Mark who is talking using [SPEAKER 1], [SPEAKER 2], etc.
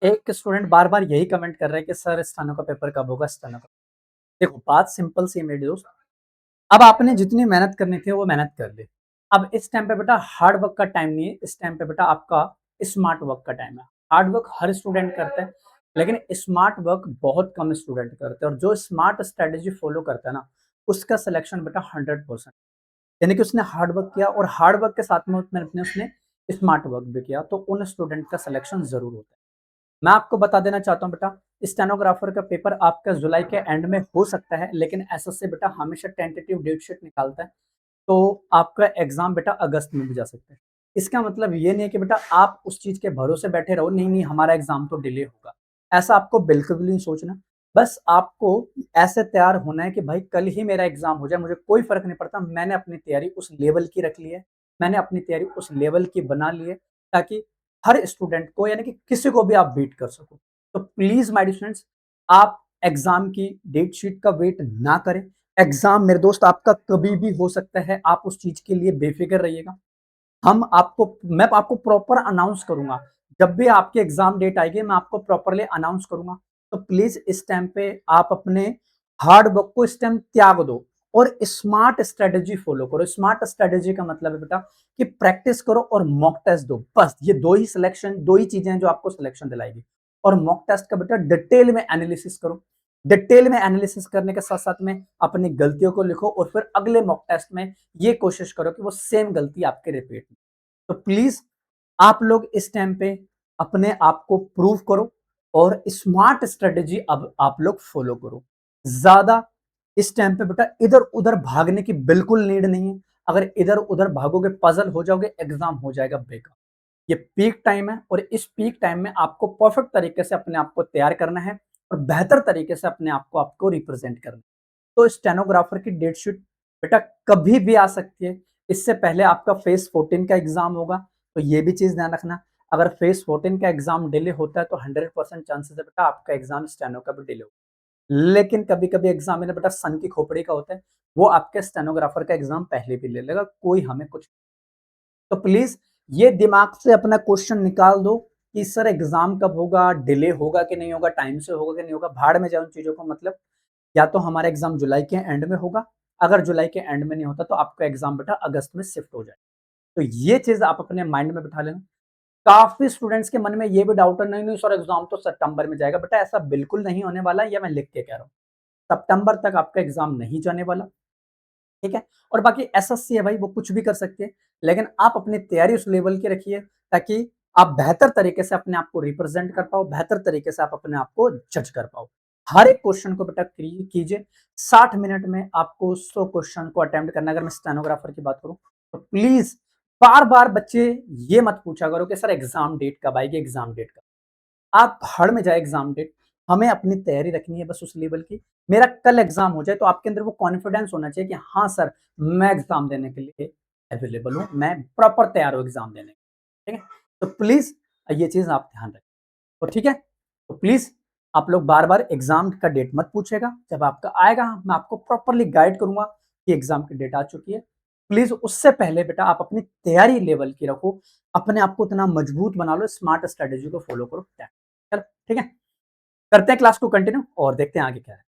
[SPEAKER 1] एक स्टूडेंट बार-बार यही कमेंट कर रहा है कि सर स्टेनो का पेपर कब होगा? स्टेनो का। देखो बात सिंपल सी है मेरे दोस्त, अब आपने जितनी मेहनत करनी थी वो मेहनत कर ली। अब इस टाइम पे बेटा हार्ड वर्क का टाइम नहीं है, इस टाइम पे बेटा आपका स्मार्ट वर्क का टाइम है। हार्ड वर्क हर स्टूडेंट करता है, लेकिन स्मार्ट वर्क बहुत कम स्टूडेंट करते हैं और जो स्मार्ट स्ट्रैटेजी फॉलो करता है ना, उसका सिलेक्शन बेटा 100%। यानी कि उसने हार्ड वर्क किया और हार्ड वर्क के साथ में उसने स्मार्ट वर्क भी किया, तो उन स्टूडेंट का सिलेक्शन ज़रूर होता है। मैं आपको बता देना चाहता हूँ बेटा, स्टेनोग्राफर का पेपर आपका जुलाई के एंड में हो सकता है, लेकिन एसएससी बेटा हमेशा टेंटेटिव डेट शीट निकालता है, तो आपका एग्जाम बेटा अगस्त में भी जा सकता है। इसका मतलब ये नहीं है कि बेटा आप उस चीज के भरोसे बैठे रहो, नहीं नहीं हमारा एग्जाम तो डिले होगा, ऐसा आपको बिल्कुल भी नहीं सोचना। बस आपको ऐसे तैयार होना है कि भाई कल ही मेरा एग्जाम हो जाए, मुझे कोई फर्क नहीं पड़ता, मैंने अपनी तैयारी उस लेवल की रख ली है, मैंने अपनी तैयारी उस लेवल की बना ली है, ताकि हर स्टूडेंट को यानी कि किसी को भी आप बीट कर सको। तो प्लीज माय डियर स्टूडेंट्स, आप एग्जाम की डेट शीट का वेट ना करें। एग्जाम मेरे दोस्त आपका कभी भी हो सकता है, आप उस चीज के लिए बेफिक्र रहिएगा। मैं आपको प्रॉपर अनाउंस करूंगा, जब भी आपकी एग्जाम डेट आएगी मैं आपको प्रॉपरली अनाउंस करूंगा। तो प्लीज इस टाइम पे आप अपने हार्ड वर्क को इस टाइम त्याग दो और स्मार्ट स्ट्रेटेजी फॉलो करो। स्मार्ट स्ट्रेटेजी का मतलब है बेटा कि प्रैक्टिस करो और मॉक टेस्ट दो, बस ये दो ही चीजें हैं जो आपको सिलेक्शन दिलाएगी। और मॉक टेस्ट का बेटा डिटेल में एनालिसिस करो। डिटेल में एनालिसिस करने के साथ साथ में अपनी गलतियों को लिखो और फिर अगले मॉक टेस्ट में ये कोशिश करो कि वो सेम गलती आपके रिपीट। तो प्लीज आप लोग इस टाइम पे अपने आप को प्रूव करो और स्मार्ट स्ट्रेटेजी अब आप लोग फॉलो करो। ज्यादा इस टाइम पे बेटा इधर उधर भागने की बिल्कुल नीड नहीं है। अगर इधर उधर भागोगे पजल हो जाओगे, एग्जाम हो जाएगा बेकार। ये पीक टाइम है और इस पीक टाइम में आपको परफेक्ट तरीके से अपने आप को तैयार करना है और बेहतर तरीके से अपने आप को आपको रिप्रेजेंट करना है। तो स्टेनोग्राफर की डेट शीट बेटा कभी भी आ सकती है। इससे पहले आपका फेज 14 का एग्जाम होगा, तो ये भी चीज ध्यान रखना। अगर फेज 14 का एग्जाम डिले होता है तो 100% चांसेस है बेटा आपका एग्जाम स्टेनो का भी डिले होगा। लेकिन कभी कभी एग्जामिनर बेटा सन की खोपड़ी का होता है, वो आपके स्टेनोग्राफर का एग्जाम पहले भी ले लेगा, कोई हमें कुछ। तो प्लीज ये दिमाग से अपना क्वेश्चन निकाल दो कि सर एग्जाम कब होगा, डिले होगा कि नहीं होगा, टाइम से होगा कि नहीं होगा, भाड़ में जाए उन चीजों को। मतलब या तो हमारा एग्जाम जुलाई के एंड में होगा, अगर जुलाई के एंड में नहीं होता तो आपका एग्जाम बेटा अगस्त में शिफ्ट हो जाए। तो ये चीज आप अपने माइंड में बिठा लेना। काफी स्टूडेंट्स के मन में ये भी डाउट है, नहीं नहीं सर एग्जाम तो सितंबर में जाएगा। बेटा ऐसा बिल्कुल नहीं होने वाला, ये मैं लिख के कह रहा हूँ। सितंबर तक आपका एग्जाम नहीं जाने वाला, ठीक है। और बाकी एसएससी है भाई, वो कुछ भी कर सकती है, लेकिन आप अपनी तैयारी उस लेवल की रखिए ताकि आप बेहतर तरीके से अपने आप को रिप्रेजेंट कर पाओ, बेहतर तरीके से आप अपने आप को जज कर पाओ। हर एक क्वेश्चन को बेटा कीजिए। 60 मिनट में आपको 100 क्वेश्चन को अटेम्प्ट करना है। अगर मैं स्टेनोग्राफर की बात करूं तो प्लीज बार बार बच्चे ये मत पूछा करो कि सर एग्जाम डेट कब आएगी, एग्जाम डेट कब। आप भाड़ में जाए एग्जाम डेट, हमें अपनी तैयारी रखनी है बस उस लेवल की। मेरा कल एग्जाम हो जाए तो आपके अंदर वो कॉन्फिडेंस होना चाहिए कि हाँ सर, मैं एग्जाम देने के लिए अवेलेबल हूँ, मैं प्रॉपर तैयार हूँ एग्जाम देने के लिए, ठीक है। तो प्लीज ये चीज आप ध्यान रखें। तो ठीक है, तो प्लीज आप लोग बार बार एग्जाम का डेट मत पूछेगा, जब आपका आएगा मैं आपको प्रॉपरली गाइड करूंगा कि एग्जाम की डेट आ चुकी है। प्लीज उससे पहले बेटा आप अपनी तैयारी लेवल की रखो, अपने आप को इतना मजबूत बना लो, स्मार्ट स्ट्रेटेजी को फॉलो करो। चलो ठीक है, करते हैं क्लास को कंटिन्यू और देखते हैं आगे क्या है।